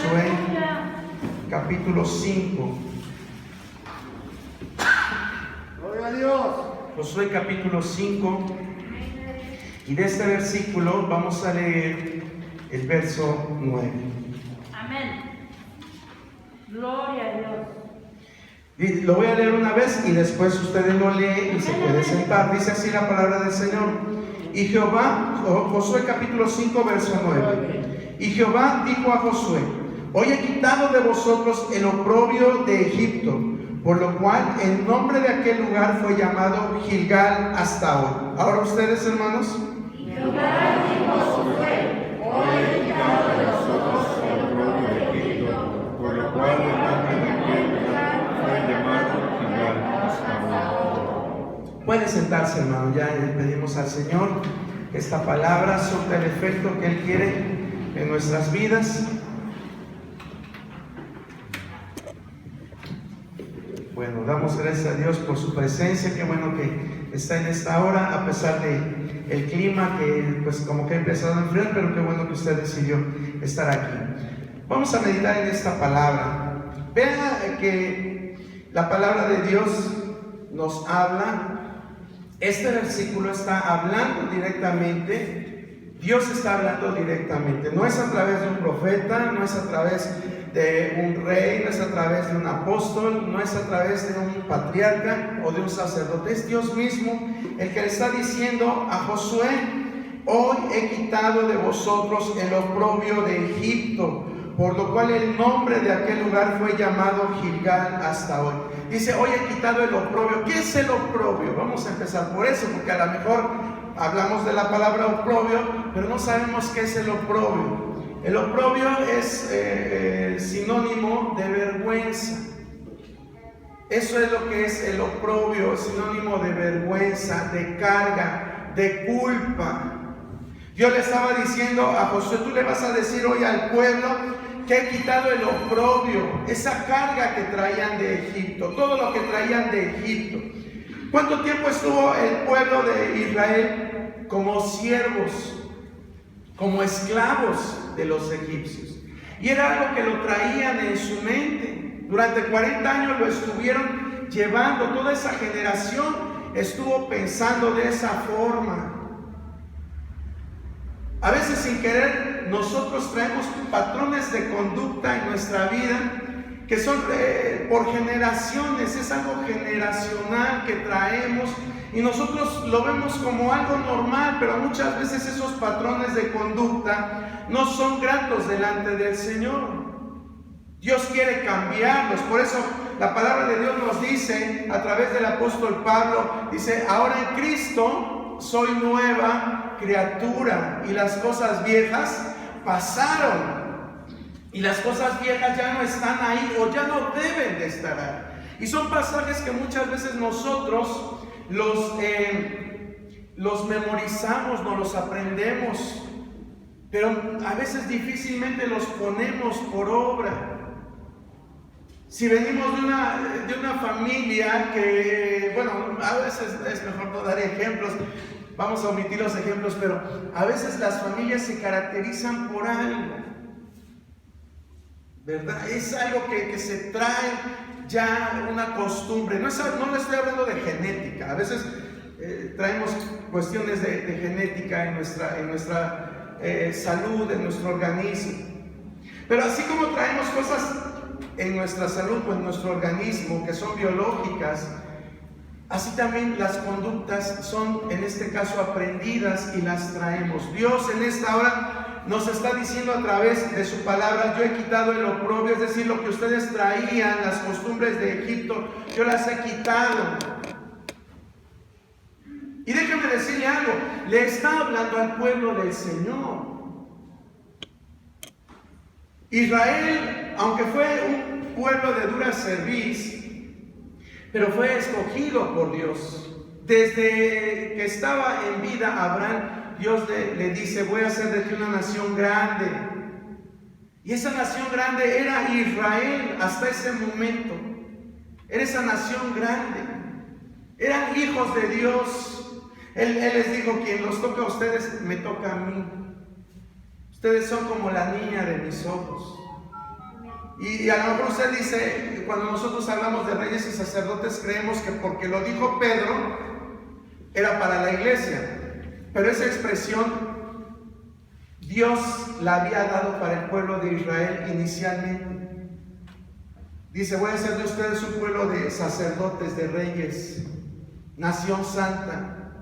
Josué, capítulo 5. Gloria a Dios. Josué, capítulo 5. Y de este versículo vamos a leer el verso 9. Amén. Gloria a Dios. Y lo voy a leer una vez y después ustedes lo leen y se pueden sentar. Dice así la palabra del Señor. Y Jehová, Josué capítulo 5, verso 9. Y Jehová dijo a Josué: hoy he quitado de vosotros el oprobio de Egipto, por lo cual el nombre de aquel lugar fue llamado Gilgal hasta hoy. Ahora ustedes, hermanos. Y Jehová dijo a Josué: hoy he quitado de vosotros el oprobio de Egipto, por lo cual el nombre de aquel lugar fue llamado Gilgal hasta hoy. Puede sentarse, hermano. Ya le pedimos al Señor que esta palabra surta el efecto que Él quiere en nuestras vidas. Bueno, damos gracias a Dios por su presencia. Qué bueno que está en esta hora, a pesar de el clima que pues como que ha empezado a enfriar, pero qué bueno que usted decidió estar aquí. Vamos a meditar en esta palabra. Vean que la palabra de Dios nos habla. Este versículo está hablando directamente. Dios está hablando directamente. No es a través de un profeta, no es a través de un rey, no es a través de un apóstol, no es a través de un patriarca o de un sacerdote. Es Dios mismo el que le está diciendo a Josué: hoy he quitado de vosotros el oprobio de Egipto, por lo cual el nombre de aquel lugar fue llamado Gilgal hasta hoy. Dice: hoy he quitado el oprobio. ¿Qué es el oprobio? Vamos a empezar por eso, porque a lo mejor hablamos de la palabra oprobio, pero no sabemos qué es el oprobio. El oprobio es sinónimo de vergüenza. Eso es lo que es el oprobio, sinónimo de vergüenza, de carga, de culpa. Dios le estaba diciendo a Josué: tú le vas a decir hoy al pueblo que he quitado el oprobio, esa carga que traían de Egipto, todo lo que traían de Egipto. ¿Cuánto tiempo estuvo el pueblo de Israel como siervos, como esclavos de los egipcios? Y era algo que lo traían en su mente. Durante 40 años lo estuvieron llevando. Toda esa generación estuvo pensando de esa forma. A veces sin querer nosotros traemos patrones de conducta en nuestra vida que son por generaciones. Es algo generacional que traemos y nosotros lo vemos como algo normal, pero muchas veces esos patrones de conducta no son gratos delante del Señor. Dios quiere cambiarlos. Por eso la palabra de Dios nos dice a través del apóstol Pablo, dice: ahora en Cristo soy nueva criatura y las cosas viejas pasaron. Y las cosas viejas ya no están ahí, o ya no deben de estar ahí. Y son pasajes que muchas veces nosotros los memorizamos, no los aprendemos, pero a veces difícilmente los ponemos por obra. Si venimos de una familia que, bueno, a veces es mejor no dar ejemplos, vamos a omitir los ejemplos, pero a veces las familias se caracterizan por algo, ¿verdad? Es algo que se trae ya una costumbre. No le estoy hablando de genética. A veces traemos cuestiones de genética en nuestra salud, en nuestro organismo. Pero así como traemos cosas en nuestra salud o en nuestro organismo que son biológicas, así también las conductas son, en este caso, aprendidas y las traemos. Dios en esta hora nos está diciendo a través de su palabra: yo he quitado el oprobio, es decir, lo que ustedes traían, las costumbres de Egipto, yo las he quitado. Y déjame decirle algo, le está hablando al pueblo del Señor. Israel, aunque fue un pueblo de dura cerviz, pero fue escogido por Dios. Desde que estaba en vida Abraham, Dios le dice: voy a hacer de ti una nación grande. Y esa nación grande era Israel hasta ese momento. Era esa nación grande. Eran hijos de Dios. Él les dijo: quien los toca a ustedes, me toca a mí. Ustedes son como la niña de mis ojos. Y a lo mejor usted dice, cuando nosotros hablamos de reyes y sacerdotes, creemos que porque lo dijo Pedro, era para la iglesia. Pero esa expresión, Dios la había dado para el pueblo de Israel inicialmente. Dice, voy a hacer de ustedes un pueblo de sacerdotes, de reyes, nación santa,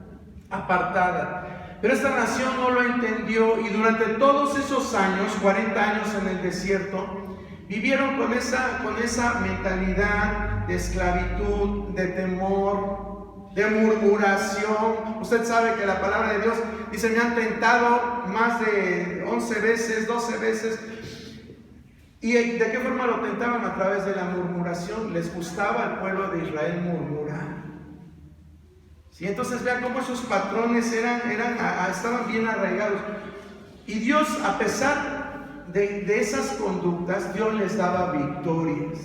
apartada. Pero esta nación no lo entendió y durante todos esos años, 40 años en el desierto, vivieron con esa mentalidad de esclavitud, de temor, de murmuración. Usted sabe que la palabra de Dios dice, me han tentado más de 11 veces, 12 veces. ¿Y de qué forma lo tentaban? A través de la murmuración. Les gustaba al pueblo de Israel murmurar. ¿Sí? Entonces vean cómo esos patrones estaban bien arraigados. Y Dios, a pesar de esas conductas, Dios les daba victorias.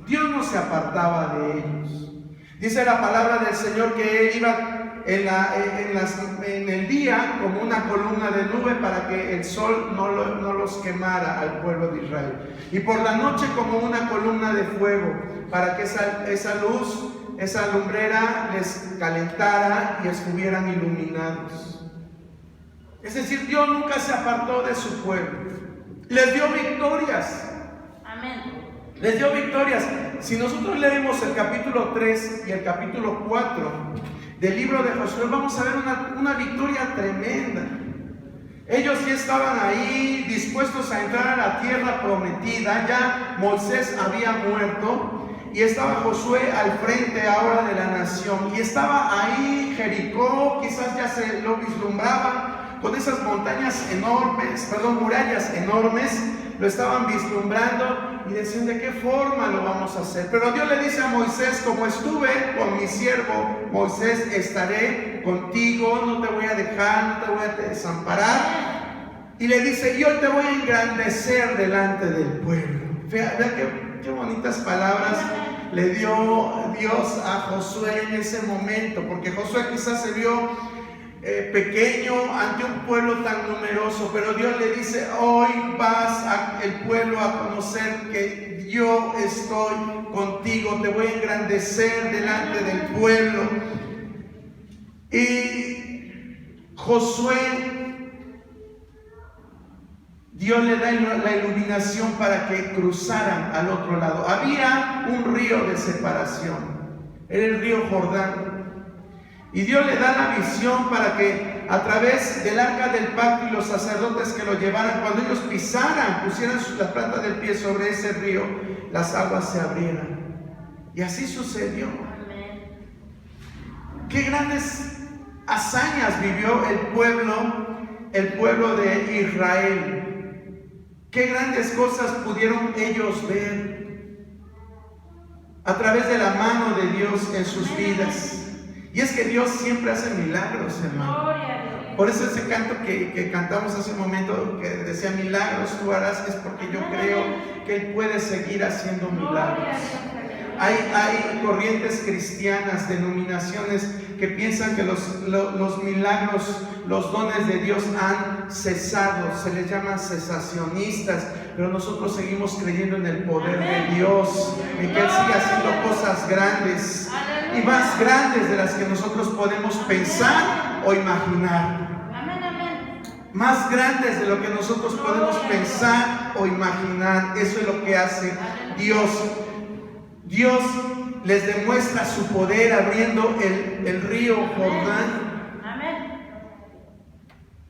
Dios no se apartaba de ellos. Dice la palabra del Señor que Él iba en el día como una columna de nube para que el sol no los quemara al pueblo de Israel, y por la noche como una columna de fuego para que esa luz, esa lumbrera les calentara y estuvieran iluminados. Es decir, Dios nunca se apartó de su pueblo. Les dio victorias. Amén. Les dio victorias. Si nosotros leemos el capítulo 3 y el capítulo 4 del libro de Josué, vamos a ver una victoria tremenda. Ellos ya estaban ahí dispuestos a entrar a la tierra prometida. Ya Moisés había muerto y estaba Josué al frente ahora de la nación. Y estaba ahí Jericó, quizás ya se lo vislumbraban con esas murallas enormes, lo estaban vislumbrando y decían, ¿de qué forma lo vamos a hacer? Pero Dios le dice a Moisés, como estuve con mi siervo Moisés, estaré contigo, no te voy a dejar, no te voy a desamparar. Y le dice, yo te voy a engrandecer delante del pueblo. Vea qué bonitas palabras le dio Dios a Josué en ese momento, porque Josué quizás se vio pequeño ante un pueblo tan numeroso, pero Dios le dice, hoy vas el pueblo a conocer que yo estoy contigo, te voy a engrandecer delante del pueblo. Y Josué, Dios le da la iluminación para que cruzaran al otro lado. Había un río de separación, era el río Jordán. Y Dios le da la visión para que a través del arca del pacto y los sacerdotes que lo llevaran, cuando ellos pusieran la planta del pie sobre ese río, las aguas se abrieran. Y así sucedió. Qué grandes hazañas vivió el pueblo de Israel. Qué grandes cosas pudieron ellos ver a través de la mano de Dios en sus vidas. Y es que Dios siempre hace milagros, hermano. Por eso ese canto que cantamos hace un momento, que decía, milagros tú harás, es porque yo creo que Él puede seguir haciendo milagros. Hay corrientes cristianas, denominaciones que piensan que los milagros, los dones de Dios han cesado, se les llama cesacionistas, pero nosotros seguimos creyendo en el poder de Dios, en que Él sigue haciendo cosas grandes y más grandes de las que nosotros podemos pensar o imaginar. Más grandes de lo que nosotros podemos pensar o imaginar. Eso es lo que hace Dios. Dios les demuestra su poder abriendo el río Jordán.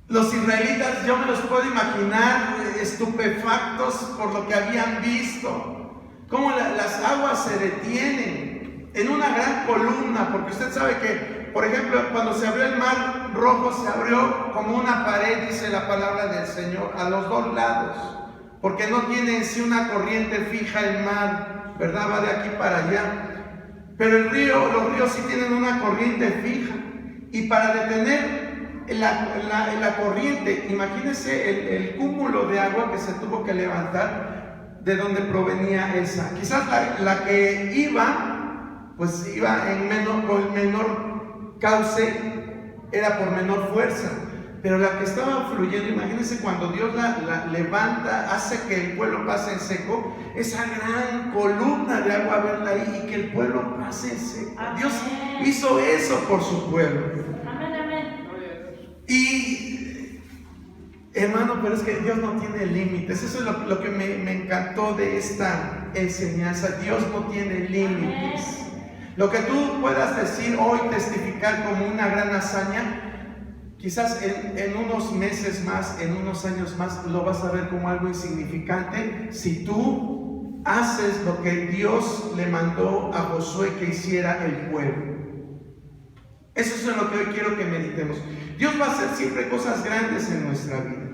Los israelitas, yo me los puedo imaginar estupefactos por lo que habían visto, cómo las aguas se detienen en una gran columna, porque usted sabe que, por ejemplo, cuando se abrió el mar Rojo, se abrió como una pared, dice la palabra del Señor, a los dos lados, porque no tiene en sí una corriente fija el mar, ¿verdad? Va de aquí para allá. Pero los ríos sí tienen una corriente fija, y para detener la corriente, imagínense el cúmulo de agua que se tuvo que levantar de donde provenía esa. Quizás la que iba, pues iba con menor cauce, era por menor fuerza, pero la que estaba fluyendo, imagínense cuando Dios la levanta, hace que el pueblo pase en seco, esa gran columna de agua, verla ahí, y que el pueblo pase en seco. Amén. Dios hizo eso por su pueblo. Amén, amén. Y hermano, pero es que Dios no tiene límites. Eso es lo que me encantó de esta enseñanza. Dios no tiene límites. Lo que tú puedas decir hoy, testificar como una gran hazaña, quizás en unos meses más, en unos años más, lo vas a ver como algo insignificante si tú haces lo que Dios le mandó a Josué que hiciera el pueblo. Eso es en lo que hoy quiero que meditemos. Dios va a hacer siempre cosas grandes en nuestra vida.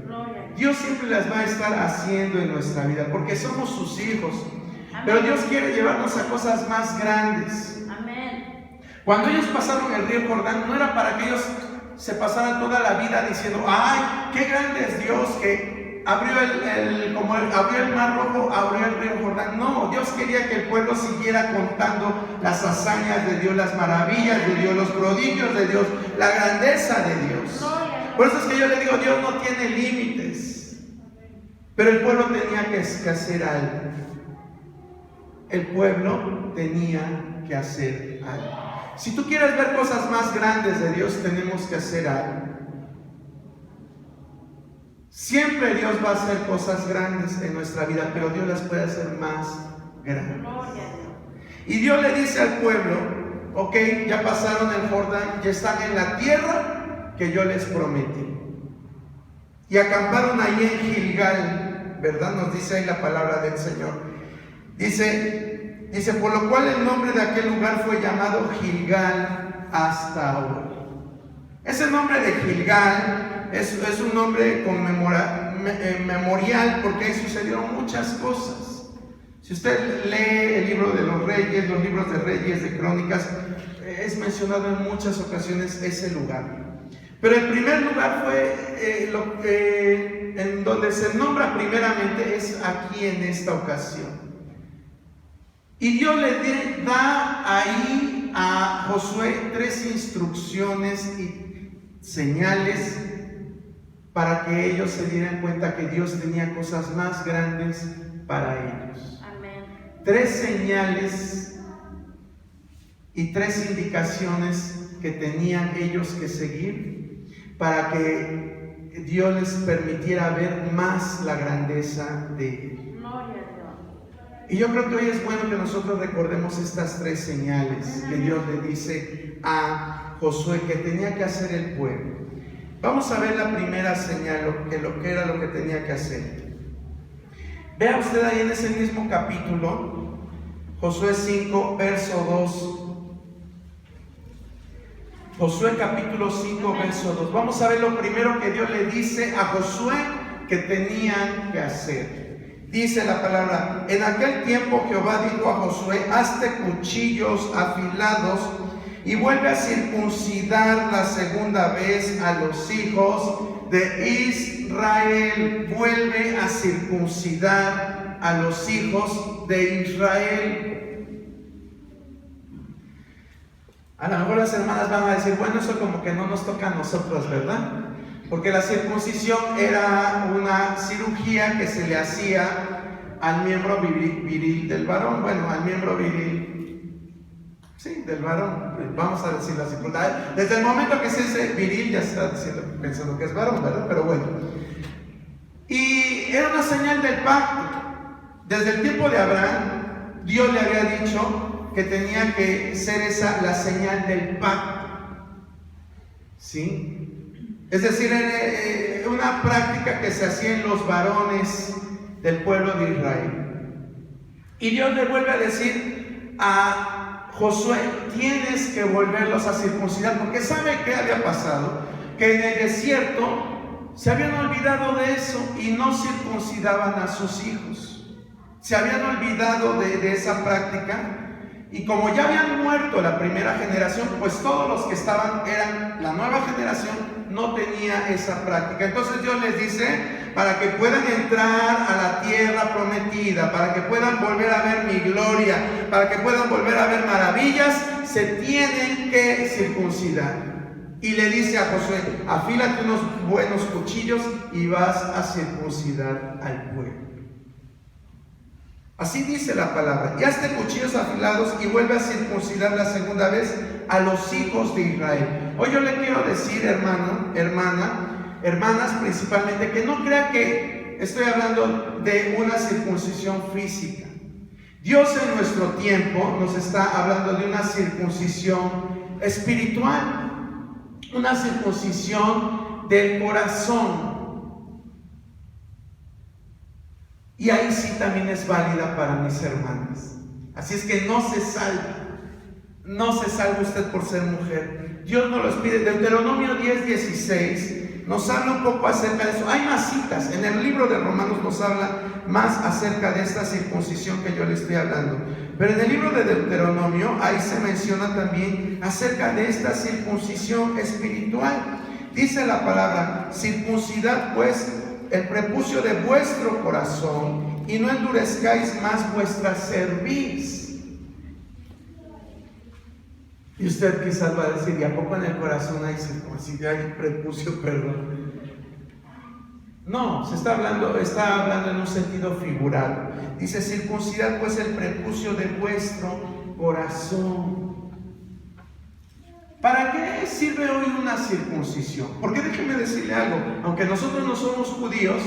Dios siempre las va a estar haciendo en nuestra vida porque somos sus hijos. Pero Dios quiere llevarnos a cosas más grandes. Cuando ellos pasaron el río Jordán, no era para que ellos se pasaran toda la vida diciendo: ¡ay, qué grande es Dios que abrió abrió el mar rojo, abrió el río Jordán! No, Dios quería que el pueblo siguiera contando las hazañas de Dios, las maravillas de Dios, los prodigios de Dios, la grandeza de Dios. Por eso es que yo le digo, Dios no tiene límites. Pero el pueblo tenía que hacer algo. El pueblo tenía que hacer algo. Si tú quieres ver cosas más grandes de Dios, tenemos que hacer algo. Siempre Dios va a hacer cosas grandes en nuestra vida, pero Dios las puede hacer más grandes. Y Dios le dice al pueblo: ok, ya pasaron el Jordán, ya están en la tierra que yo les prometí. Y acamparon ahí en Gilgal, ¿verdad? Nos dice ahí la palabra del Señor. Dice, por lo cual el nombre de aquel lugar fue llamado Gilgal hasta hoy. Ese nombre de Gilgal es un nombre memorial porque ahí sucedieron muchas cosas. Si usted lee el libro de los reyes, los libros de Reyes, de Crónicas, es mencionado en muchas ocasiones ese lugar. Pero el primer lugar fue en donde se nombra primeramente es aquí en esta ocasión. Y Dios le da ahí a Josué 3 instrucciones y señales para que ellos se dieran cuenta que Dios tenía cosas más grandes para ellos. Amén. 3 señales y 3 indicaciones que tenían ellos que seguir para que Dios les permitiera ver más la grandeza de Él. Y yo creo que hoy es bueno que nosotros recordemos estas 3 señales que Dios le dice a Josué que tenía que hacer el pueblo. Vamos a ver la primera señal, lo que era lo que tenía que hacer. Vea usted ahí en ese mismo capítulo, Josué 5, verso 2. Josué capítulo 5, verso 2. Vamos a ver lo primero que Dios le dice a Josué que tenían que hacer. Dice la palabra: en aquel tiempo Jehová dijo a Josué: hazte cuchillos afilados y vuelve a circuncidar la segunda vez a los hijos de Israel. Vuelve a circuncidar a los hijos de Israel. A lo mejor las hermanas van a decir: bueno, eso como que no nos toca a nosotros, ¿verdad? Porque la circuncisión era una cirugía que se le hacía al miembro viril del varón. Bueno, al miembro viril, sí, del varón, vamos a decirlo así. Desde el momento que se dice viril ya está pensando que es varón, ¿verdad? Pero bueno. Y era una señal del pacto. Desde el tiempo de Abraham, Dios le había dicho que tenía que ser esa la señal del pacto. ¿Sí? Es decir, una práctica que se hacía en los varones del pueblo de Israel. Y Dios le vuelve a decir a Josué: tienes que volverlos a circuncidar, porque ¿sabe qué había pasado? Que en el desierto se habían olvidado de eso y no circuncidaban a sus hijos. Se habían olvidado de esa práctica. Y como ya habían muerto la primera generación, pues todos los que eran la nueva generación, no tenía esa práctica. Entonces Dios les dice: para que puedan entrar a la tierra prometida, para que puedan volver a ver mi gloria, para que puedan volver a ver maravillas, se tienen que circuncidar. Y le dice a Josué: afílate unos buenos cuchillos y vas a circuncidar al pueblo. Así dice la palabra. Y hazte cuchillos afilados y vuelve a circuncidar la segunda vez a los hijos de Israel. Hoy yo le quiero decir, hermano, hermana, hermanas principalmente, que no crea que estoy hablando de una circuncisión física. Dios en nuestro tiempo nos está hablando de una circuncisión espiritual, una circuncisión del corazón. Y ahí sí también es válida para mis hermanas. Así es que no se salva usted por ser mujer. Dios nos los pide. Deuteronomio 10:16 nos habla un poco acerca de eso. Hay más citas. En el libro de Romanos nos habla más acerca de esta circuncisión que yo le estoy hablando. Pero en el libro de Deuteronomio ahí se menciona también acerca de esta circuncisión espiritual. Dice la palabra: circuncidad pues el prepucio de vuestro corazón y no endurezcáis más vuestra cerviz. Y usted quizás va a decir: ¿y a poco en el corazón hay circuncisión? Hay prepucio, perdón. No, está hablando en un sentido figurado. Dice: circuncidad pues el prepucio de vuestro corazón. ¿Para qué sirve hoy una circuncisión? Porque déjeme decirle algo, aunque nosotros no somos judíos,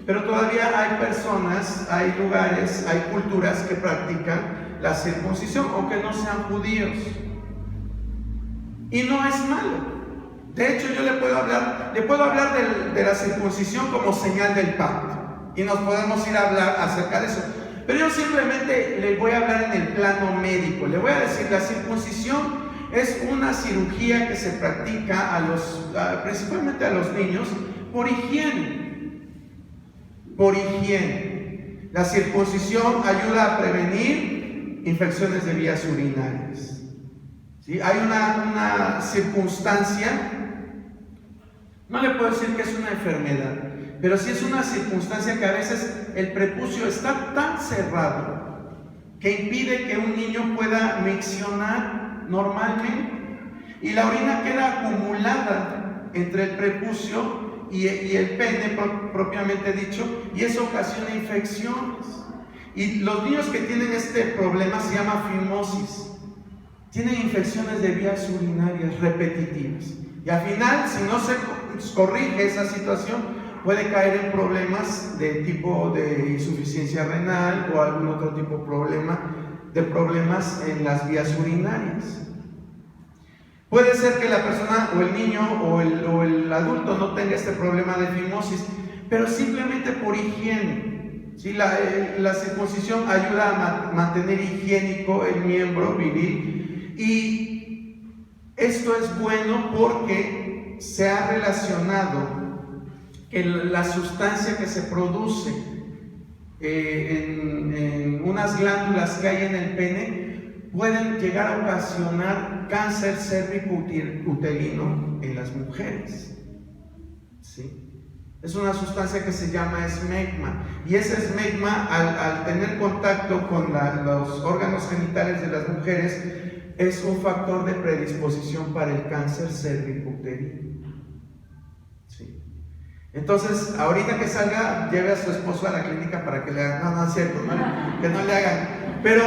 pero todavía hay personas, hay lugares, hay culturas que practican la circuncisión, aunque no sean judíos. Y no es malo. De hecho, yo le puedo hablar de la circuncisión como señal del pacto. Y nos podemos ir a hablar acerca de eso. Pero yo simplemente le voy a hablar en el plano médico. Le voy a decir: la circuncisión es una cirugía que se practica principalmente a los niños por higiene. Por higiene. La circuncisión ayuda a prevenir infecciones de vías urinarias. ¿Sí? Hay una circunstancia, no le puedo decir que es una enfermedad, pero sí es una circunstancia que a veces el prepucio está tan cerrado que impide que un niño pueda miccionar normalmente, y la orina queda acumulada entre el prepucio y el pene propiamente dicho, y eso ocasiona infecciones. Y los niños que tienen este problema se llama fimosis, tienen infecciones de vías urinarias repetitivas, y al final, si no se corrige esa situación, puede caer en problemas de tipo de insuficiencia renal o algún otro tipo de problemas en las vías urinarias. Puede ser que la persona o el niño o el adulto no tenga este problema de fimosis, pero simplemente por higiene. ¿Sí? La circuncisión ayuda a mantener higiénico el miembro viril, y esto es bueno porque se ha relacionado que la sustancia que se produce en unas glándulas que hay en el pene pueden llegar a ocasionar cáncer cérvico-uterino en las mujeres. ¿Sí? Es una sustancia que se llama esmegma, y ese esmegma, al tener contacto con los órganos genitales de las mujeres, es un factor de predisposición para el cáncer cérvico-uterino. ¿Sí? Entonces, ahorita que salga, lleve a su esposo a la clínica para que le hagan. No es cierto, ¿no? Que no le hagan. Pero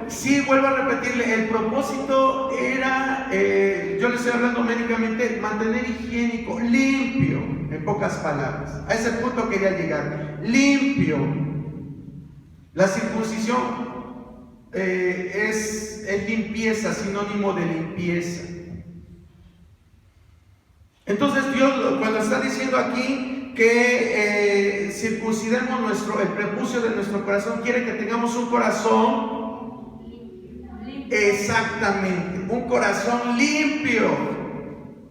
sí, vuelvo a repetirle, el propósito era, yo le estoy hablando médicamente, mantener higiénico, limpio, en pocas palabras. A ese punto quería llegar, limpio. La circuncisión es limpieza, sinónimo de limpieza. Entonces Dios, cuando está diciendo aquí que circuncidemos el prepucio de nuestro corazón, quiere que tengamos un corazón, exactamente, un corazón limpio.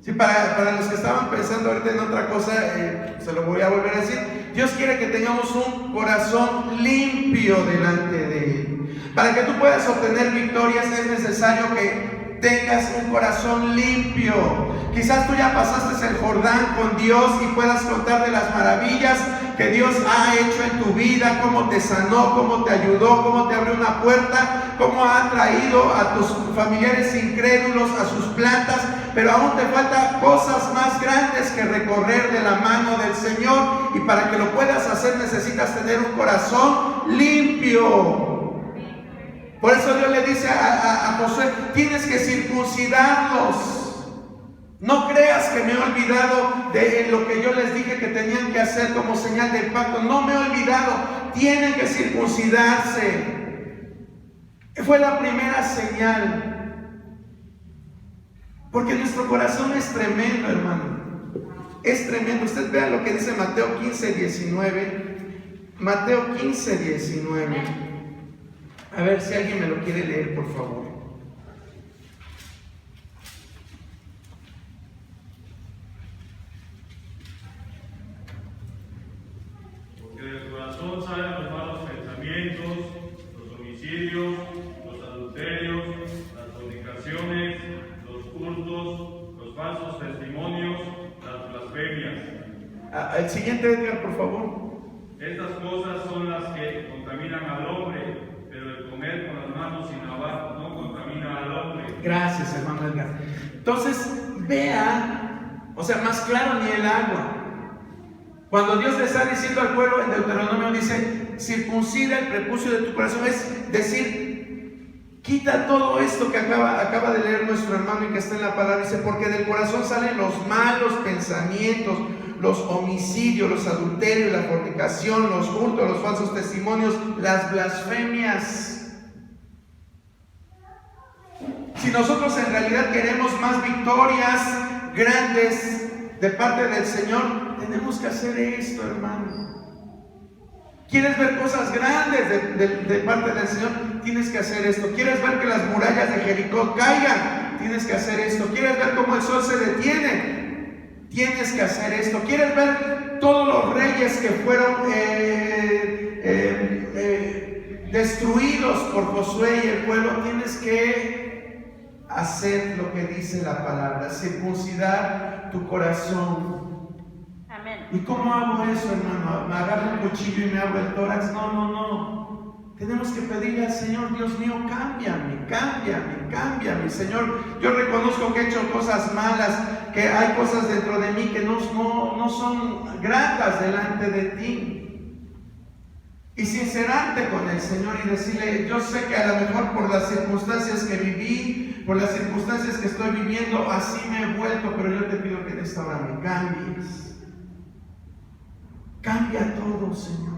Sí, para los que estaban pensando ahorita en otra cosa, se lo voy a volver a decir. Dios quiere que tengamos un corazón limpio delante de Él. Para que tú puedas obtener victorias es necesario que tengas un corazón limpio. Quizás tú ya pasaste el Jordán con Dios y puedas contar de las maravillas que Dios ha hecho en tu vida, cómo te sanó, cómo te ayudó, cómo te abrió una puerta, cómo ha traído a tus familiares incrédulos a sus plantas, pero aún te faltan cosas más grandes que recorrer de la mano del Señor, y para que lo puedas hacer necesitas tener un corazón limpio. Por eso Dios le dice a Josué, tienes que circuncidarlos. No creas que me he olvidado de lo que yo les dije que tenían que hacer como señal del pacto. No me he olvidado. Tienen que circuncidarse. Fue la primera señal. Porque nuestro corazón es tremendo, hermano. Es tremendo. Usted vea lo que dice Mateo 15:19. Mateo 15:19. A ver si alguien me lo quiere leer, por favor. Del corazón salen los malos pensamientos, los homicidios, los adulterios, las fornicaciones, los hurtos, los falsos testimonios, las blasfemias. El siguiente, Edgar, por favor. Estas cosas son las que contaminan al hombre, pero el comer con las manos sin lavar no contamina al hombre. Gracias, hermano Edgar. Entonces, vea, o sea, más claro ni el agua. Cuando Dios le está diciendo al pueblo en Deuteronomio, dice, circuncida el prepucio de tu corazón, es decir, quita todo esto que acaba de leer nuestro hermano y que está en la palabra. Dice, porque del corazón salen los malos pensamientos, los homicidios, los adulterios, la fornicación, los hurtos, los falsos testimonios, las blasfemias. Si nosotros en realidad queremos más victorias grandes de parte del Señor, tenemos que hacer esto, hermano. ¿Quieres ver cosas grandes de parte del Señor? Tienes que hacer esto. ¿Quieres ver que las murallas de Jericó caigan? Tienes que hacer esto. ¿Quieres ver cómo el sol se detiene? Tienes que hacer esto. ¿Quieres ver todos los reyes que fueron destruidos por Josué y el pueblo? Tienes que hacer lo que dice la palabra, circuncidar tu corazón. Amén. ¿Y cómo hago eso, hermano? ¿Me agarro un cuchillo y me abro el tórax? No. Tenemos que pedirle al Señor, Dios mío, cámbiame, Señor. Yo reconozco que he hecho cosas malas, que hay cosas dentro de mí que no son gratas delante de ti. Y sincerarte con el Señor y decirle, yo sé que a lo mejor por las circunstancias que viví, por las circunstancias que estoy viviendo, así me he vuelto, pero yo te pido que en esta hora me cambies. Cambia todo, Señor.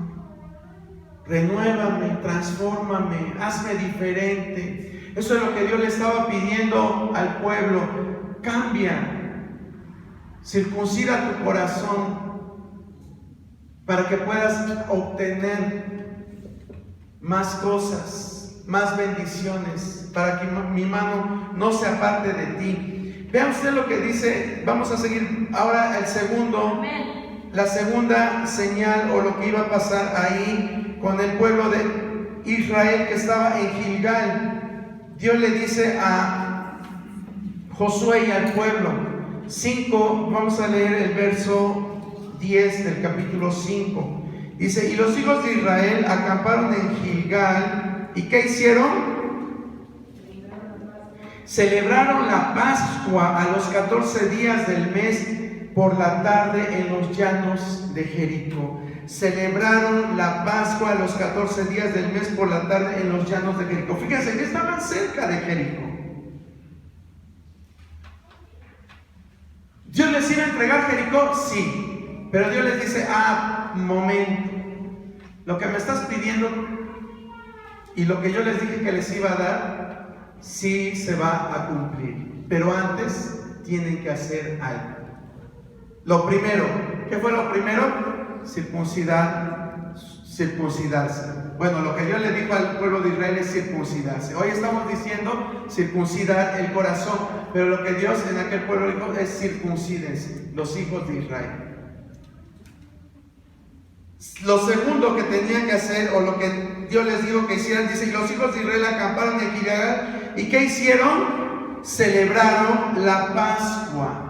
Renuévame, transfórmame, hazme diferente. Eso es lo que Dios le estaba pidiendo al pueblo. Cambia, circuncida tu corazón para que puedas obtener más cosas, más bendiciones, para que mi mano no se aparte de ti. Vean usted lo que dice. Vamos a seguir ahora el segundo. La segunda señal, o lo que iba a pasar ahí con el pueblo de Israel que estaba en Gilgal. Dios le dice a Josué y al pueblo, 5, vamos a leer el verso 10 del capítulo 5. Dice, y los hijos de Israel acamparon en Gilgal, ¿y qué hicieron? Celebraron la Pascua a los 14 días del mes por la tarde en los llanos de Jericó. Celebraron la Pascua a los 14 días del mes por la tarde en los llanos de Jericó. Fíjense que estaban cerca de Jericó. ¿Dios les iba a entregar Jericó? Sí. Pero Dios les dice, momento. Lo que me estás pidiendo y lo que yo les dije que les iba a dar, sí se va a cumplir. Pero antes tienen que hacer algo. Lo primero, ¿qué fue lo primero? Circuncidarse. Bueno, lo que Dios le dijo al pueblo de Israel es circuncidarse. Hoy estamos diciendo circuncidar el corazón, pero lo que Dios en aquel pueblo dijo es circuncídense, los hijos de Israel. Lo segundo que tenían que hacer, o lo que Dios les dijo que hicieran, dice, y los hijos de Israel acamparon en Gilgal, ¿y qué hicieron? Celebraron la Pascua.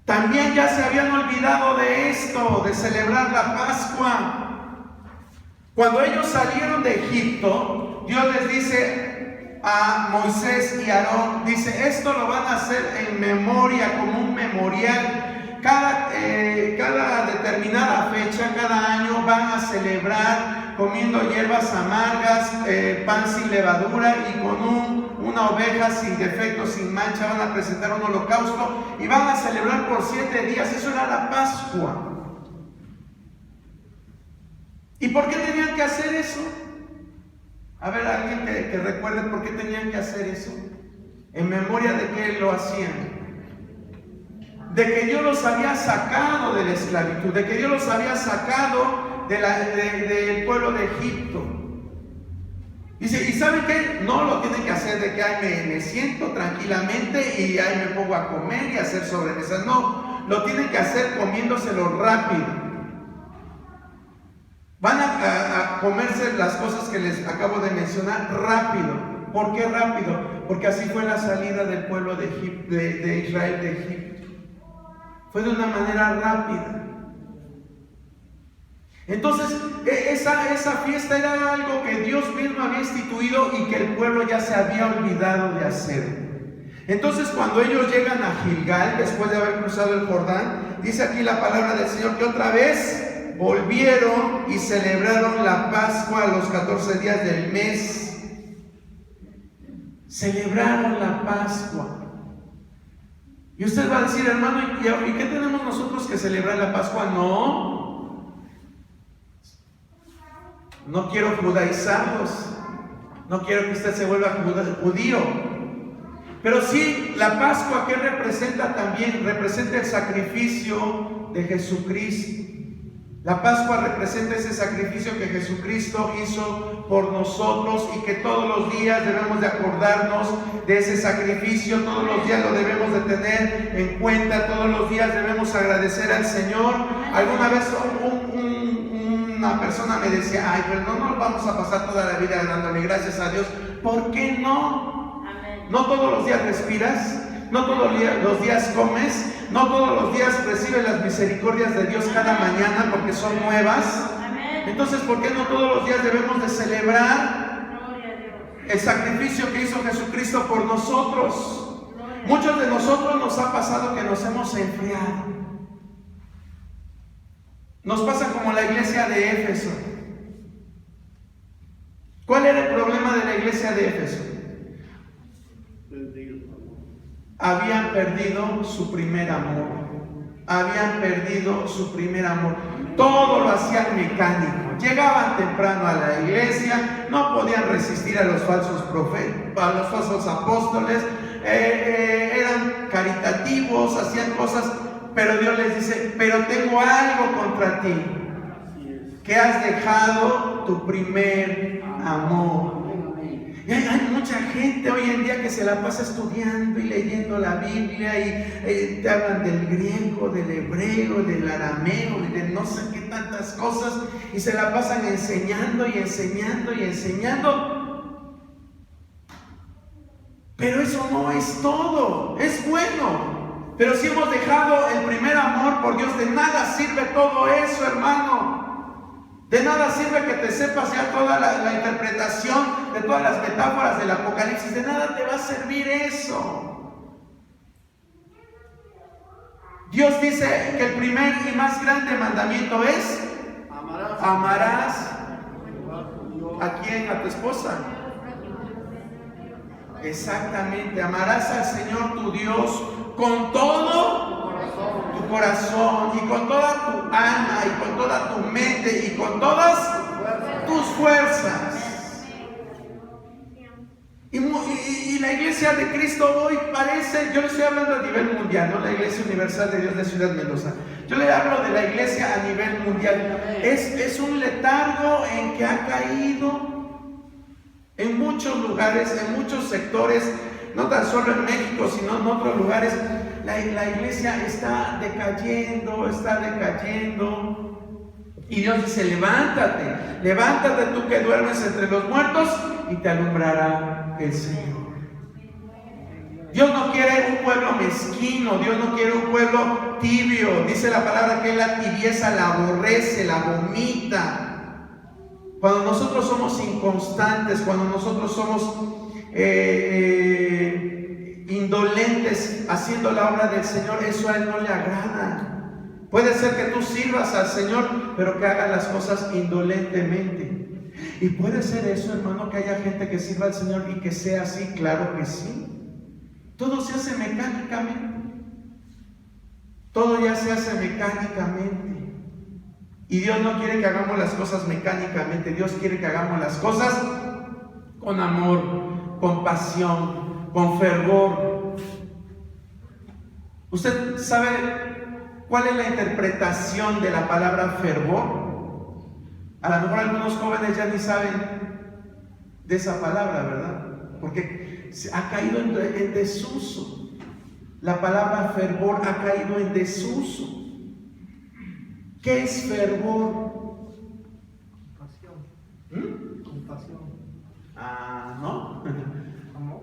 También ya se habían olvidado de esto, de celebrar la Pascua. Cuando ellos salieron de Egipto, Dios les dice, a Moisés y Aarón, dice, esto lo van a hacer en memoria, como un memorial. Cada determinada fecha, cada año van a celebrar comiendo hierbas amargas, pan sin levadura y con una oveja sin defecto, sin mancha. Van a presentar un holocausto y van a celebrar por 7 días. Eso era la Pascua. ¿Y por qué tenían que hacer eso? A ver, alguien que recuerde por qué tenían que hacer eso. En memoria de que lo hacían. De que Dios los había sacado de la esclavitud, de que Dios los había sacado del pueblo de Egipto. Dice, ¿y saben qué? No lo tienen que hacer de que me siento tranquilamente y ahí me pongo a comer y a hacer sobremesas. No, lo tienen que hacer comiéndoselo rápido. Van a comerse las cosas que les acabo de mencionar rápido. ¿Por qué rápido? Porque así fue la salida del pueblo de Israel de Egipto. Fue de una manera rápida. Entonces, esa fiesta era algo que Dios mismo había instituido y que el pueblo ya se había olvidado de hacer. Entonces, cuando ellos llegan a Gilgal, después de haber cruzado el Jordán, dice aquí la palabra del Señor que otra vez volvieron y celebraron la Pascua a los 14 días del mes. Celebraron la Pascua. Y usted va a decir, hermano, ¿y qué tenemos nosotros que celebrar la Pascua? No quiero judaizarlos. No quiero que usted se vuelva judío. Pero sí, la Pascua, ¿qué representa también? Representa el sacrificio de Jesucristo. La Pascua representa ese sacrificio que Jesucristo hizo por nosotros y que todos los días debemos de acordarnos de ese sacrificio, todos los días lo debemos de tener en cuenta, todos los días debemos agradecer al Señor. Alguna vez una persona me decía, ay, pero no nos vamos a pasar toda la vida dándole gracias a Dios. ¿Por qué no? ¿No todos los días respiras? ¿No todos los días comes? ¿No todos los días recibes las misericordias de Dios cada mañana porque son nuevas? Entonces, ¿por qué no todos los días debemos de celebrar el sacrificio que hizo Jesucristo por nosotros? Muchos de nosotros nos ha pasado que nos hemos enfriado. Nos pasa como la iglesia de Éfeso. ¿Cuál era el problema de la iglesia de Éfeso? Habían perdido su primer amor. Habían perdido su primer amor. Todo lo hacían mecánico. Llegaban temprano a la iglesia, no podían resistir a los falsos profetas, a los falsos apóstoles, eran caritativos, hacían cosas, pero Dios les dice, pero tengo algo contra ti, que has dejado tu primer amor. Y hay mucha gente hoy en día que se la pasa estudiando y leyendo la Biblia y te hablan del griego, del hebreo, del arameo y de no sé qué tantas cosas y se la pasan enseñando y enseñando y enseñando. Pero eso no es todo, es bueno. Pero si hemos dejado el primer amor por Dios, de nada sirve todo eso, hermano. De nada sirve que te sepas ya toda la interpretación de todas las metáforas del Apocalipsis. De nada te va a servir eso. Dios dice que el primer y más grande mandamiento es: amarás ¿a quién? A tu esposa. Exactamente, amarás al Señor tu Dios con todo tu corazón y con toda tu alma y con toda tu mente y con todas tus fuerzas. Y la iglesia de Cristo hoy parece, yo le estoy hablando a nivel mundial, no la Iglesia Universal de Dios de Ciudad Mendoza, yo le hablo de la iglesia a nivel mundial. Es un letargo en que ha caído en muchos lugares, en muchos sectores, no tan solo en México, sino en otros lugares. La iglesia está decayendo. Y Dios dice: levántate tú que duermes entre los muertos y te alumbrará el Señor. Dios no quiere un pueblo mezquino, Dios no quiere un pueblo tibio. Dice la palabra que la tibieza la aborrece, la vomita. Cuando nosotros somos inconstantes, cuando nosotros somos indolentes haciendo la obra del Señor, eso a Él no le agrada. Puede ser que tú sirvas al Señor, pero que haga las cosas indolentemente. Y puede ser eso, hermano, que haya gente que sirva al Señor y que sea así, claro que sí. Todo se hace mecánicamente. Todo ya se hace mecánicamente. Y Dios no quiere que hagamos las cosas mecánicamente. Dios quiere que hagamos las cosas con amor, con pasión, con fervor. ¿Usted sabe cuál es la interpretación de la palabra fervor? A lo mejor algunos jóvenes ya ni saben de esa palabra, ¿verdad? Porque se ha caído en desuso. La palabra fervor ha caído en desuso. ¿Qué es fervor? Compasión. Compasión. Ah, ¿no? Amor.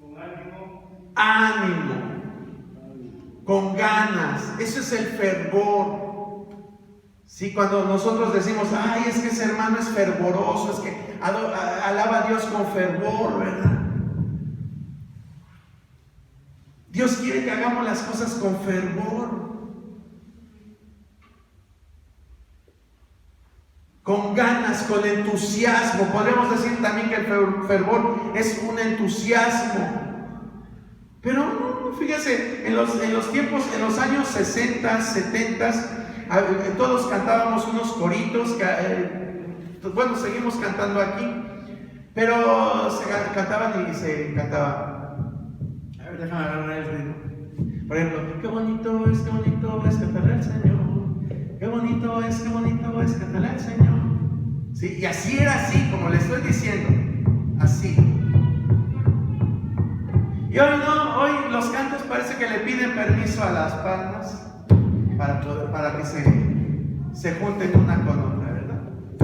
Con ánimo. Ánimo, con ganas. Eso es el fervor. Sí, cuando nosotros decimos, ay, es que ese hermano es fervoroso, es que alaba a Dios con fervor, ¿verdad? Dios quiere que hagamos las cosas con fervor, con ganas, con entusiasmo. Podemos decir también que el fervor es un entusiasmo. Pero no, fíjese, en los tiempos, en los años 60, 70, todos cantábamos unos coritos, bueno, seguimos cantando aquí, pero se cantaban y se cantaba. A ver, déjame agarrar el ritmo. Por ejemplo, qué bonito es cantarle al Señor. Qué bonito es cantarle al Señor. Sí, y así era, así, como le estoy diciendo, así. Y hoy no, hoy los cantos parece que le piden permiso a las palmas para que se junten una con otra, ¿verdad?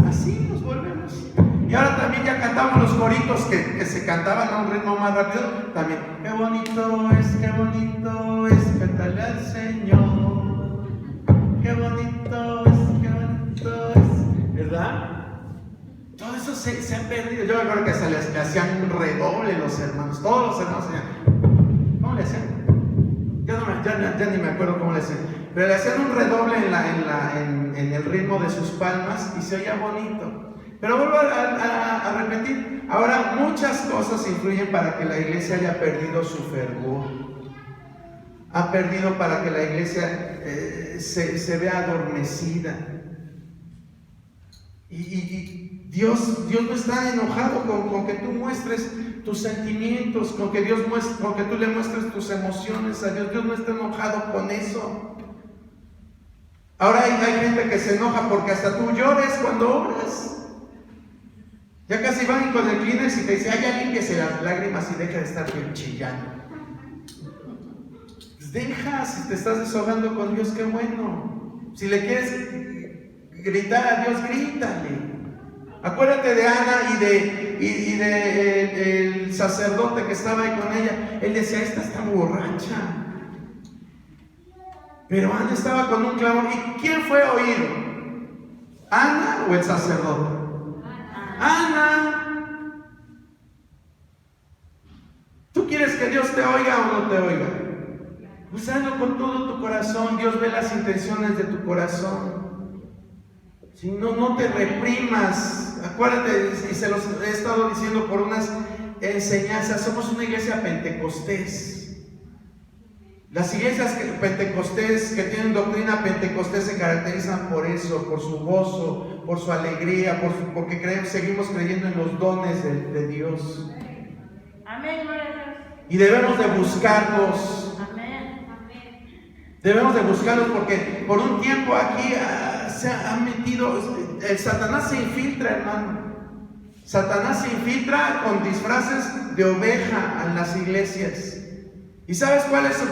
Así nos volvemos. Y ahora también ya cantamos los coritos que se cantaban a un ritmo más rápido. También, qué bonito es cantarle al Señor. Qué bonito es, ¿verdad? Todo eso se ha perdido. Yo me acuerdo que hasta le hacían un redoble los hermanos. Todos los hermanos hacían. ¿Cómo le hacían? Ya ni me acuerdo cómo le hacían. Pero le hacían un redoble en el ritmo de sus palmas y se oía bonito. Pero vuelvo a repetir, ahora muchas cosas influyen para que la iglesia haya perdido su fervor. Ha perdido para que la iglesia se vea adormecida. Y Dios no está enojado con que tú muestres tus sentimientos, con que tú le muestres tus emociones a Dios. Dios no está enojado con eso. Ahora hay gente que se enoja porque hasta tú llores cuando obras. Ya casi van con el Kleenex y te dice, ya límpiese las lágrimas y deja de estar chillando. Pues deja, si te estás desahogando con Dios, qué bueno. Si le quieres gritar a Dios, grítale. Acuérdate de Ana y de el sacerdote que estaba ahí con ella. Él decía, esta está borracha. Pero Ana estaba con un clamor. ¿Y quién fue oído? ¿Ana o el sacerdote? Ana. ¿Tú quieres que Dios te oiga o no te oiga? Pues hazlo con todo tu corazón. Dios ve las intenciones de tu corazón. Si no te reprimas. Acuérdate, y se los he estado diciendo por unas enseñanzas, somos una iglesia pentecostés. Las iglesias pentecostés que tienen doctrina pentecostés se caracterizan por eso, por su gozo, por su alegría, porque seguimos creyendo en los dones de Dios. Amén. Y debemos de buscarlos. Amén. Debemos de buscarlos porque por un tiempo aquí se han metido, el Satanás se infiltra, hermano. Satanás se infiltra con disfraces de oveja en las iglesias. ¿Y sabes cuál es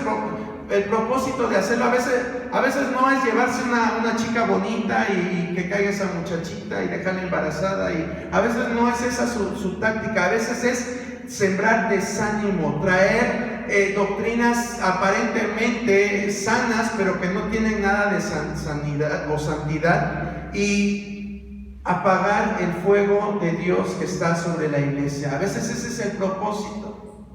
el propósito de hacerlo? A veces no es llevarse una chica bonita y que caiga esa muchachita y dejarla embarazada. Y a veces no es esa su táctica. A veces es sembrar desánimo, traer doctrinas aparentemente sanas, pero que no tienen nada de sanidad o santidad. Y apagar el fuego de Dios que está sobre la iglesia. A veces ese es el propósito.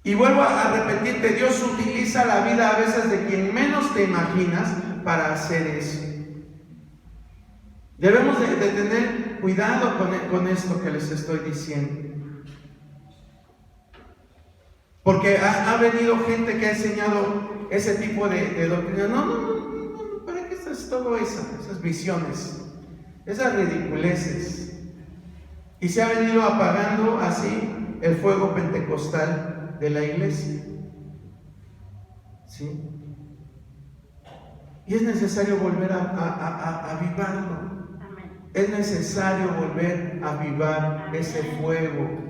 Y vuelvo a repetirte, Dios utiliza la vida a veces de quien menos te imaginas para hacer eso. Debemos de tener cuidado con esto que les estoy diciendo. Porque ha venido gente que ha enseñado ese tipo de doctrina. No, ¿para qué es todo eso? Esas visiones, esas ridiculeces. Y se ha venido apagando así el fuego pentecostal de la iglesia. ¿Sí? Y es necesario volver a avivarlo. Es necesario volver a avivar ese fuego.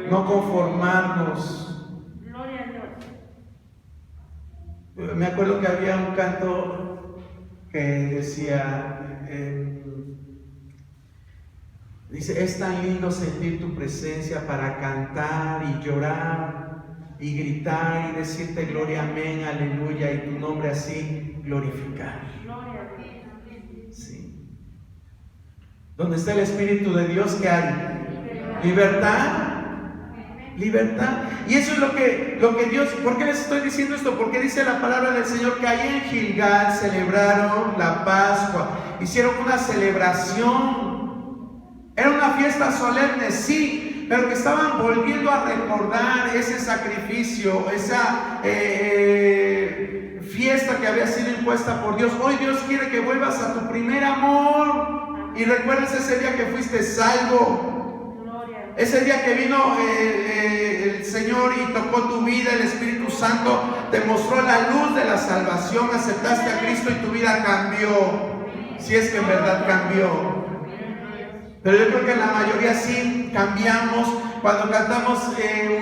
No conformarnos. Me acuerdo que había un canto que decía, dice, es tan lindo sentir tu presencia para cantar y llorar y gritar y decirte gloria, amén, aleluya, y tu nombre así glorificar. Sí. Donde está el Espíritu de Dios, ¿qué hay? Libertad. Libertad. Y eso es lo que Dios, ¿por qué les estoy diciendo esto? Porque dice la palabra del Señor que ahí en Gilgal celebraron la Pascua, hicieron una celebración, era una fiesta solemne, sí, pero que estaban volviendo a recordar ese sacrificio, esa fiesta que había sido impuesta por Dios. Hoy Dios quiere que vuelvas a tu primer amor y recuerdes ese día que fuiste salvo. Ese día que vino el Señor y tocó tu vida, el Espíritu Santo te mostró la luz de la salvación, aceptaste a Cristo y tu vida cambió, si es que en verdad cambió. Pero yo creo que la mayoría sí cambiamos cuando cantamos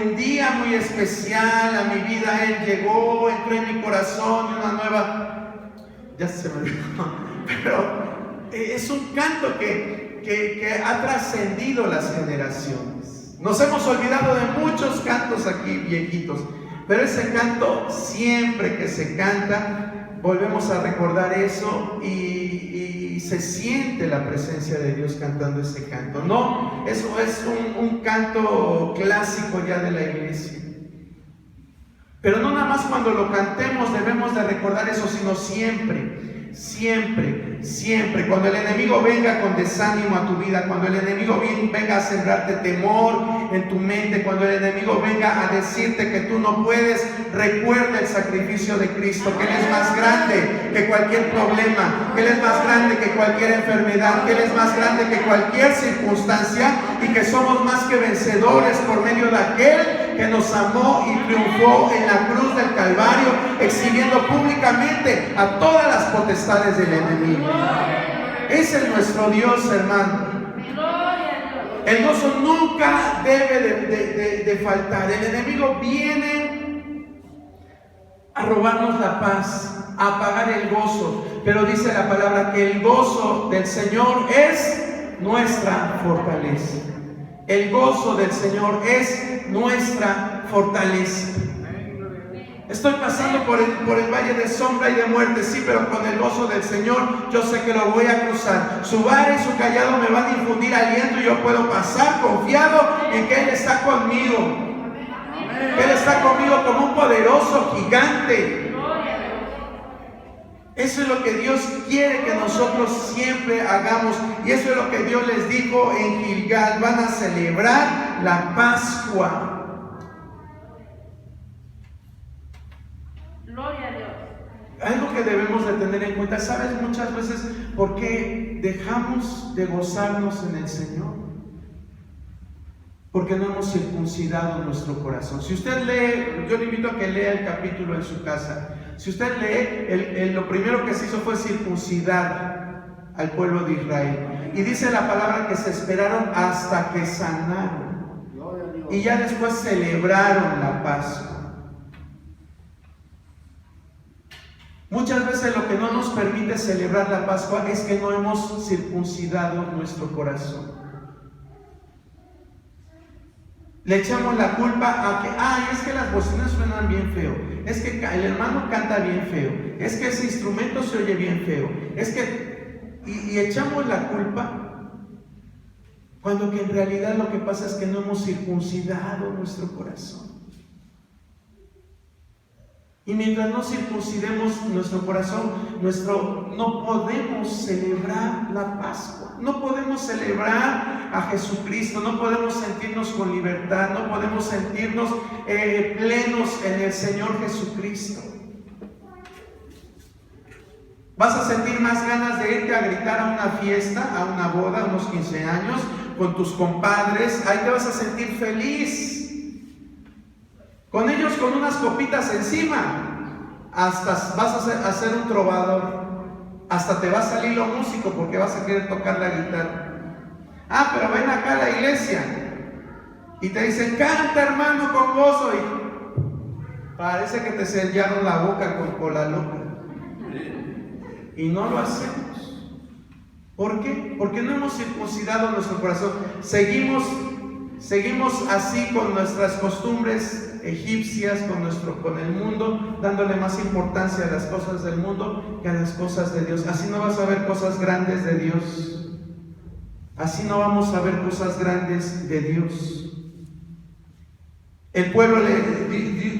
un día muy especial, a mi vida Él llegó, entró en mi corazón, una nueva, ya se me olvidó, pero es un canto que ha trascendido las generaciones. Nos hemos olvidado de muchos cantos aquí viejitos, pero ese canto, siempre que se canta, volvemos a recordar eso y se siente la presencia de Dios cantando ese canto. No, eso es un canto clásico ya de la iglesia. Pero no nada más cuando lo cantemos debemos de recordar eso, sino siempre. Siempre, cuando el enemigo venga con desánimo a tu vida, cuando el enemigo venga a sembrarte temor en tu mente, cuando el enemigo venga a decirte que tú no puedes, recuerda el sacrificio de Cristo, que Él es más grande que cualquier problema, que Él es más grande que cualquier enfermedad, que Él es más grande que cualquier circunstancia y que somos más que vencedores por medio de aquel que nos amó y triunfó en la cruz del Calvario, exhibiendo públicamente a todas las potestades del enemigo. Ese es nuestro Dios, hermano. El gozo nunca debe de faltar. El enemigo viene a robarnos la paz, a apagar el gozo, pero dice la palabra que el gozo del Señor es nuestra fortaleza. El gozo del Señor es nuestra fortaleza. Estoy pasando por el valle de sombra y de muerte, sí, pero con el gozo del Señor yo sé que lo voy a cruzar. Su vara y su callado me van a infundir aliento y yo puedo pasar confiado en que Él está conmigo. Que Él está conmigo como un poderoso gigante. Eso es lo que Dios quiere que nosotros siempre hagamos. Y eso es lo que Dios les dijo en Gilgal. Van a celebrar la Pascua. Gloria a Dios. Algo que debemos de tener en cuenta, ¿sabes muchas veces por qué dejamos de gozarnos en el Señor? Porque no hemos circuncidado nuestro corazón. Si usted lee, yo le invito a que lea el capítulo en su casa. Si usted lee, lo primero que se hizo fue circuncidar al pueblo de Israel. Y dice la palabra que se esperaron hasta que sanaron. Y ya después celebraron la Pascua. Muchas veces lo que no nos permite celebrar la Pascua es que no hemos circuncidado nuestro corazón. Le echamos la culpa a que, es que las bocinas suenan bien feo, es que el hermano canta bien feo, es que ese instrumento se oye bien feo, es que y echamos la culpa, cuando que en realidad lo que pasa es que no hemos circuncidado nuestro corazón. Y mientras no circuncidemos nuestro corazón, no podemos celebrar la Pascua, no podemos celebrar a Jesucristo, no podemos sentirnos con libertad, no podemos sentirnos plenos en el Señor Jesucristo. Vas a sentir más ganas de irte a gritar a una fiesta, a una boda, a unos 15 años, con tus compadres. Ahí te vas a sentir feliz. Con ellos con unas copitas encima. Hasta vas a ser un trovador. Hasta te va a salir lo músico porque vas a querer tocar la guitarra. Ah, pero ven acá a la iglesia. Y te dicen, canta hermano con gozo. Y parece que te sellaron la boca con cola loca. Y no lo hacemos. ¿Por qué? Porque no hemos circuncidado nuestro corazón. Seguimos así con nuestras costumbres egipcias, con el mundo, dándole más importancia a las cosas del mundo que a las cosas de Dios. Así no vas a ver cosas grandes de Dios. Así no vamos a ver cosas grandes de Dios. El pueblo,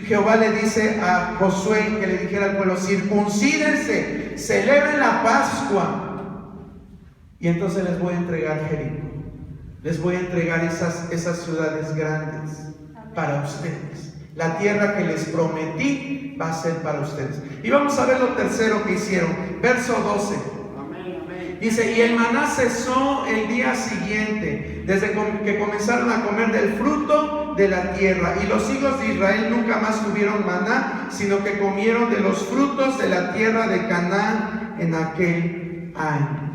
Jehová le dice a Josué que le dijera al pueblo, circuncídense, celebren la Pascua. Y entonces les voy a entregar Jericó. Les voy a entregar esas ciudades grandes para ustedes. La tierra que les prometí va a ser para ustedes. Y vamos a ver lo tercero que hicieron. Verso 12. Dice, y el maná cesó el día siguiente, desde que comenzaron a comer del fruto de la tierra. Y los hijos de Israel nunca más tuvieron maná, sino que comieron de los frutos de la tierra de Canaán en aquel año.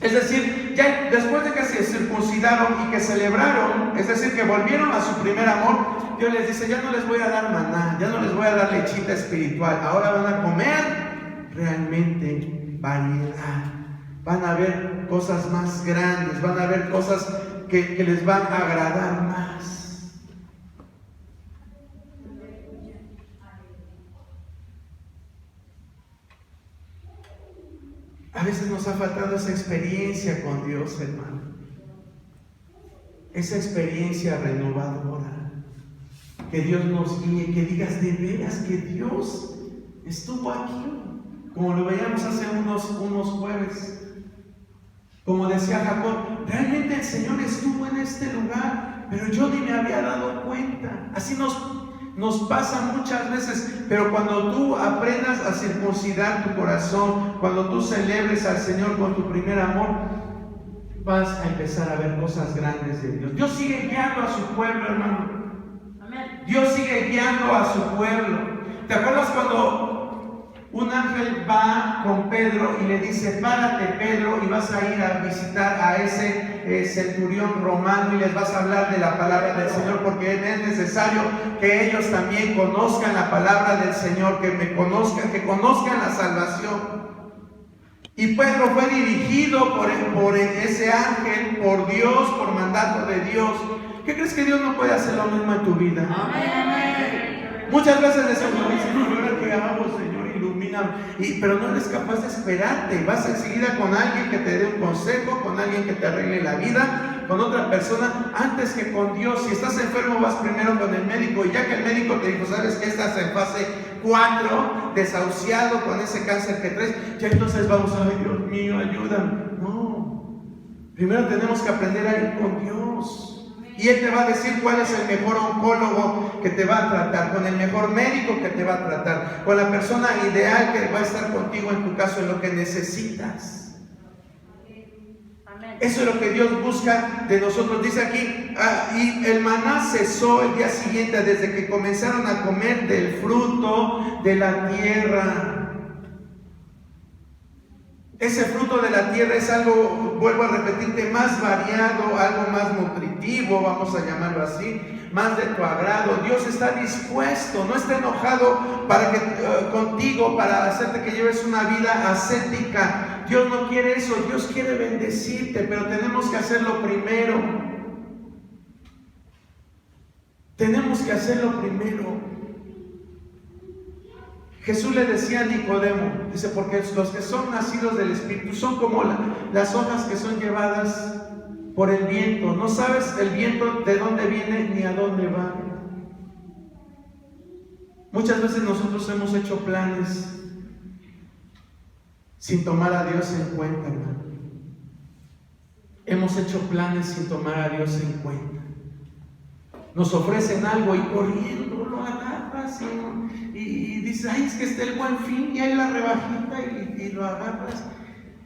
Es decir, ya después de que se circuncidaron y que celebraron, es decir, que volvieron a su primer amor, Dios les dice, ya no les voy a dar maná, ya no les voy a dar lechita espiritual, ahora van a comer realmente variedad, van a ver cosas más grandes, van a ver cosas que les van a agradar más. A veces nos ha faltado esa experiencia con Dios, hermano. Esa experiencia renovadora. Que Dios nos guíe, que digas de veras que Dios estuvo aquí. Como lo veíamos hace unos jueves. Como decía Jacob, realmente el Señor estuvo en este lugar, pero yo ni me había dado cuenta. Así nos pasa muchas veces, pero cuando tú aprendas a circuncidar tu corazón, cuando tú celebres al Señor con tu primer amor, vas a empezar a ver cosas grandes de Dios. Dios sigue guiando a su pueblo, hermano. Dios sigue guiando a su pueblo. ¿Te acuerdas cuando un ángel va con Pedro y le dice, párate Pedro, y vas a ir a visitar a ese centurión romano y les vas a hablar de la palabra del Señor, porque es necesario que ellos también conozcan la palabra del Señor, que conozcan la salvación. Y Pedro fue dirigido por ese ángel, por Dios, por mandato de Dios. ¿Qué crees que Dios no puede hacer lo mismo en tu vida? Amén. Muchas veces decimos, Señor, ¿ahora qué hago, Señor? Pero no eres capaz de esperarte. Vas enseguida con alguien que te dé un consejo, con alguien que te arregle la vida, con otra persona, antes que con Dios. Si estás enfermo, vas primero con el médico, y ya que el médico te dijo, sabes que estás en fase 4, desahuciado con ese cáncer que traes, ya entonces vamos a ver, Dios mío, ayúdame. No, primero tenemos que aprender a ir con Dios. Y Él te va a decir cuál es el mejor oncólogo que te va a tratar, con el mejor médico que te va a tratar, con la persona ideal que va a estar contigo en tu caso, en lo que necesitas. Eso es lo que Dios busca de nosotros. Dice aquí, y el maná cesó el día siguiente, desde que comenzaron a comer del fruto de la tierra. Ese fruto de la tierra es algo, vuelvo a repetirte, más variado, algo más nutritivo, vamos a llamarlo así, más de tu agrado. Dios está dispuesto, no está enojado contigo para hacerte que lleves una vida ascética. Dios no quiere eso, Dios quiere bendecirte, pero tenemos que hacerlo primero. Tenemos que hacerlo primero. Jesús le decía a Nicodemo, dice, porque los que son nacidos del Espíritu son como las hojas que son llevadas por el viento. No sabes el viento de dónde viene ni a dónde va. Muchas veces nosotros hemos hecho planes sin tomar a Dios en cuenta, hermano. Hemos hecho planes sin tomar a Dios en cuenta. Nos ofrecen algo y corriendo lo agarras y dices, ay, es que está el Buen Fin y hay la rebajita y lo agarras.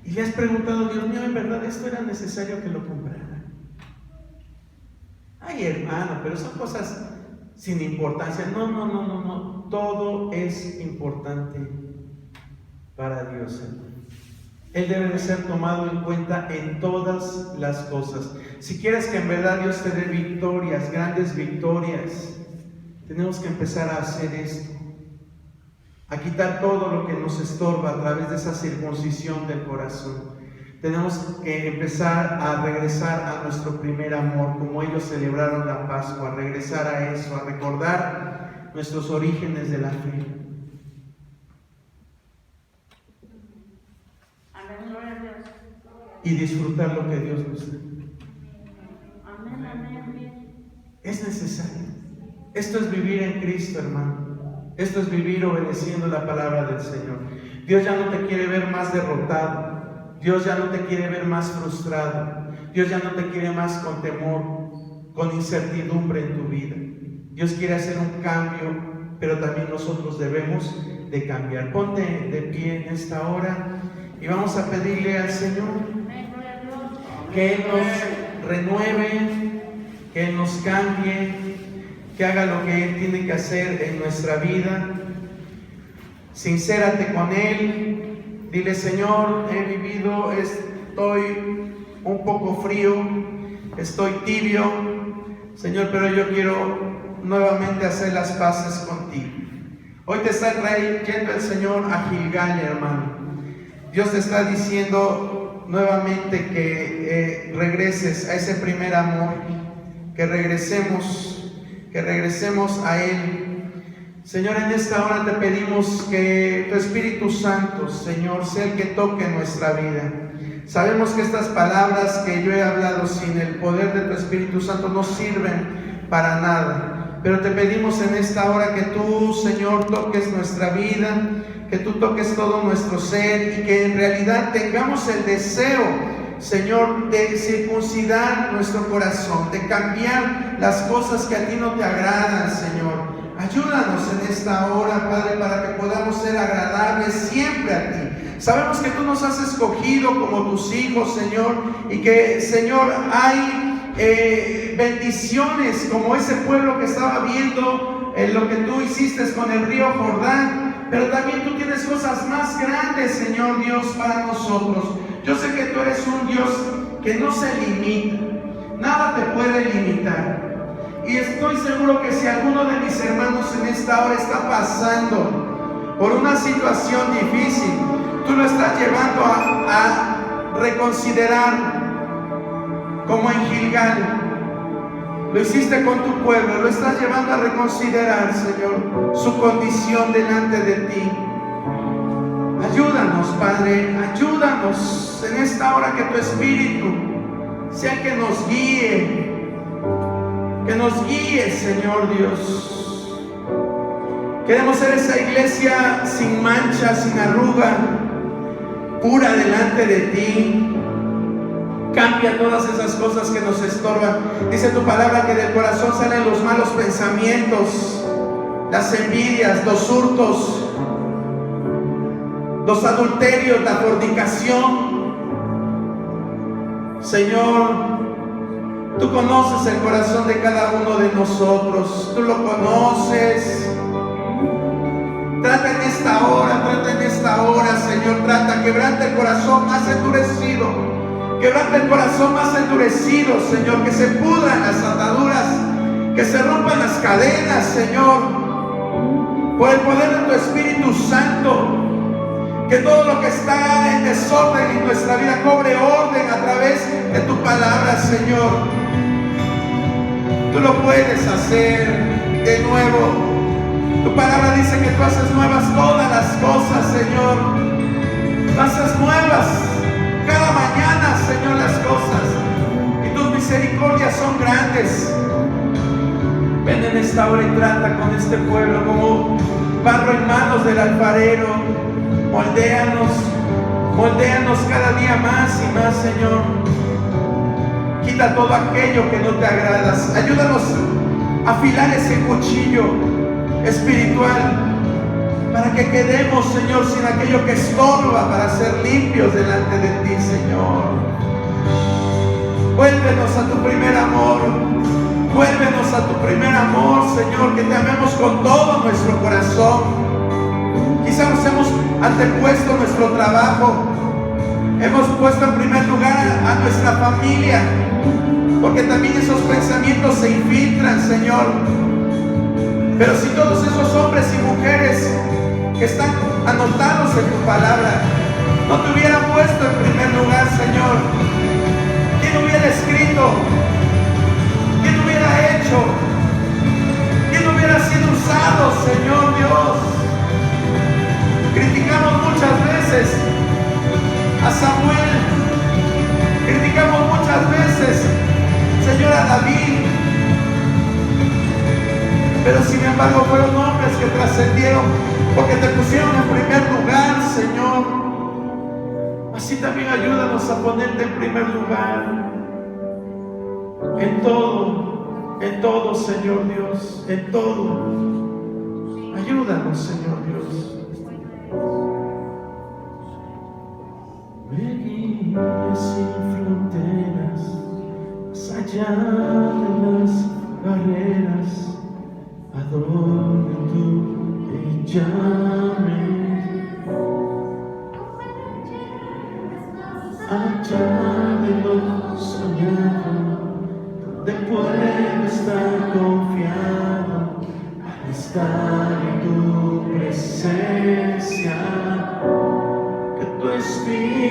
Y le has preguntado, Dios mío, ¿en verdad esto era necesario que lo comprara? Ay, hermano, pero son cosas sin importancia. No. Todo es importante para Dios, hermano. Él debe de ser tomado en cuenta en todas las cosas. Si quieres que en verdad Dios te dé victorias, grandes victorias, tenemos que empezar a hacer esto. A quitar todo lo que nos estorba a través de esa circuncisión del corazón. Tenemos que empezar a regresar a nuestro primer amor, como ellos celebraron la Pascua, a regresar a eso, a recordar nuestros orígenes de la fe. Y disfrutar lo que Dios nos da. Es necesario. Esto es vivir en Cristo, hermano. Esto es vivir obedeciendo la palabra del Señor. Dios ya no te quiere ver más derrotado. Dios ya no te quiere ver más frustrado. Dios ya no te quiere más con temor, con incertidumbre en tu vida. Dios quiere hacer un cambio, pero también nosotros debemos de cambiar. Ponte de pie en esta hora y vamos a pedirle al Señor que Él nos renueve, que Él nos cambie, que haga lo que Él tiene que hacer en nuestra vida. Sincérate con Él, dile, Señor, he vivido, estoy un poco frío, estoy tibio, Señor, pero yo quiero nuevamente hacer las paces contigo. Hoy te está trayendo el Señor a Gilgal, hermano. Dios te está diciendo nuevamente que regreses a ese primer amor, que regresemos a Él. Señor, en esta hora te pedimos que tu Espíritu Santo, Señor, sea el que toque nuestra vida. Sabemos que estas palabras que yo he hablado sin el poder de tu Espíritu Santo no sirven para nada, pero te pedimos en esta hora que tú, Señor, toques nuestra vida, que tú toques todo nuestro ser y que en realidad tengamos el deseo, Señor, de circuncidar nuestro corazón, de cambiar las cosas que a ti no te agradan, Señor. Ayúdanos en esta hora, Padre, para que podamos ser agradables siempre a ti. Sabemos que tú nos has escogido como tus hijos, Señor, y que, Señor, hay bendiciones como ese pueblo que estaba viendo lo que tú hiciste con el río Jordán, pero también tú tienes cosas más grandes, Señor Dios, para nosotros. Yo sé que tú eres un Dios que no se limita, nada te puede limitar. Y estoy seguro que si alguno de mis hermanos en esta hora está pasando por una situación difícil, tú lo estás llevando a reconsiderar, como en Gilgal. Lo hiciste con tu pueblo, lo estás llevando a reconsiderar, Señor, su condición delante de ti. Ayúdanos, Padre, ayúdanos en esta hora, que tu Espíritu sea el que nos guíe, Señor Dios. Queremos ser esa iglesia sin mancha, sin arruga, pura delante de ti. Cambia todas esas cosas que nos estorban. Dice tu palabra que del corazón salen los malos pensamientos, las envidias, los hurtos, los adulterios, la fornicación. Señor, tú conoces el corazón de cada uno de nosotros. Tú lo conoces. Trata en esta hora, Señor, quebranta el corazón más endurecido. Quebranta el corazón más endurecido, Señor, que se pudran las ataduras, que se rompan las cadenas, Señor, por el poder de tu Espíritu Santo. Que todo lo que está en desorden en nuestra vida cobre orden a través de tu palabra, Señor. Tú lo puedes hacer de nuevo. Tu palabra dice que tú haces nuevas todas las cosas, Señor. Tú haces nuevas cada mañana, Señor, las cosas. Y tus misericordias son grandes. Ven en esta hora y trata con este pueblo como barro en manos del alfarero. Moldéanos, moldéanos cada día más y más, Señor. Quita todo aquello que no te agrada. Ayúdanos a afilar ese cuchillo espiritual para que quedemos, Señor, sin aquello que estorba, para ser limpios delante de ti, Señor. Vuélvenos a tu primer amor. Vuélvenos a tu primer amor, Señor, que te amemos con todo nuestro corazón. Quizás nos hemos antepuesto nuestro trabajo, hemos puesto en primer lugar a nuestra familia, porque también esos pensamientos se infiltran, Señor. Pero si todos esos hombres y mujeres que están anotados en tu palabra no te hubieran puesto en primer lugar, Señor, ¿quién hubiera escrito? ¿Quién hubiera hecho? ¿Quién hubiera sido usado, Señor Dios? Criticamos muchas veces a Samuel, criticamos muchas veces, Señor, a David, pero sin embargo fueron hombres que trascendieron porque te pusieron en primer lugar, Señor. Así también ayúdanos a ponerte en primer lugar en todo, Señor Dios, en todo. Ayúdanos, Señor Dios. Me guías sin fronteras, más allá de las barreras, a donde tú me llames, allá de lo soñado, donde puedo estar confiado, al estar en tu presencia, que tu espíritu